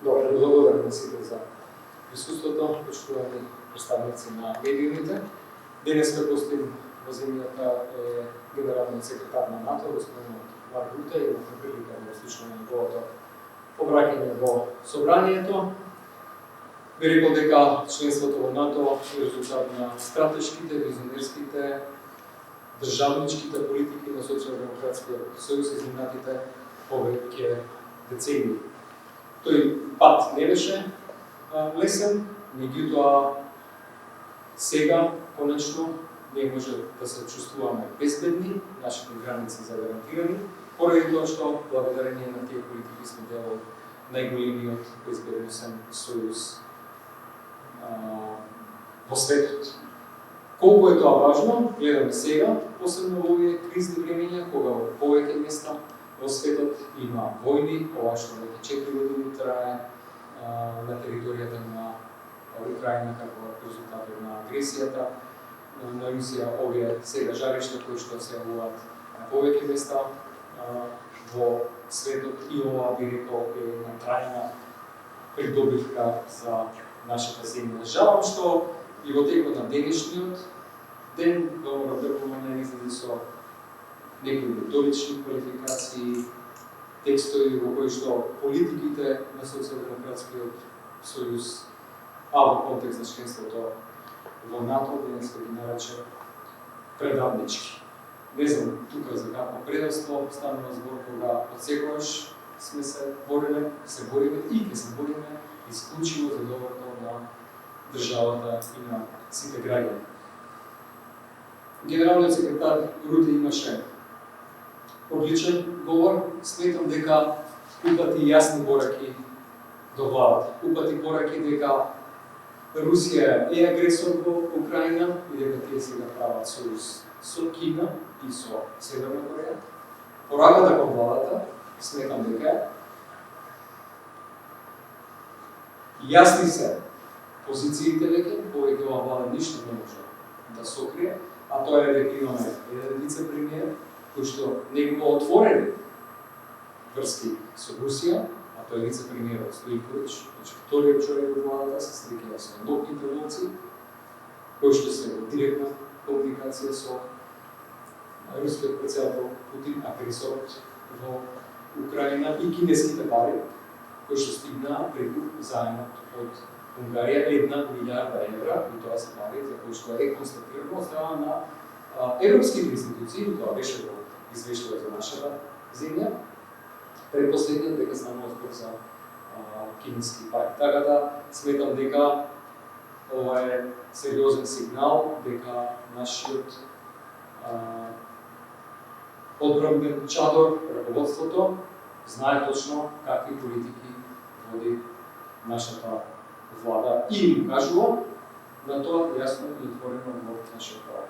Добре, благодарам на сите за присуството, почитувани представници на медиумите. Денеска гостин во земјата е генералниот секретар на НАТО, господин Марк Руте, и имавме прилика да слушаме неговото обраќање во собранието. Би рекол дека членството во НАТО е резултат на стратешките, визионерските, државничките политики на Социјалдемократскиот сојуз изминатите повеќе децении. Тој пат не беше лесен, меѓутоа сега, конечно, ние може да се чувствуваме безбедни, нашите граници загарантирани, поради тоа што благодарение на тие политики сме дел од најголемиот безбедносен сојуз во светот. Колку е тоа важно, гледаме сега, посебно во овие кризни времења, кога во повеќе места во светот има војни, ова што веќе 4 години трае на територијата на Украина како резултат на агресијата на Русија, овие сега жаришта кои што се јавуваат на повеќе места во светот, и ова би рекол е една трајна придобивка за нашата земја. Жалам што и во текот на денешниот ден го вдрвуваме излезе со некои риторични квалификации, текстови во кои што политиките на Социјалдемократскиот сојуз, а во контекст на членството во НАТО, денеска ги нарече предавнички. Не знам тука за какво предавство станува збор, кога отсекогаш сме се бориме и ќе се бориме исклучиво за доброто на државата и на сите граѓани. Генералниот секретар Руте имаше одличен говор. Сметам дека упати јасни пораки до владата. Упати пораки дека Русија е агресор во Украина и дека тие сега прават сојуз со Кина и со Северна Кореја. Пораката кон владата, сметам дека јасни се позициите веќе, повеќе ова влада ништо не може да сокрие, а тоа е дека имаме еден вице-премиер кој што негово отворени врски со Русија, а тој е вице-премиерот Стојковиќ, значи вториот човек во владата, се среќава со нокните волци, кој што се во директна комуникација со рускиот претседател Путин, агресорот во Украина, и кинеските пари кои што стигнаа преку заемот од Унгарија 1 милиарда евра, и тоа се пари за кои што е констатирано од страна на европските институции, и тоа беше во извештајот за нашата земја, предпоследниот дека станува збор за кинески пари. Така да сметам дека ова е сериозен сигнал дека нашиот одбранбен чадор, раководството, знае точно какви политики води нашата влада и им кажува на тоа јасно и отворено во нашата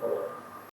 влада.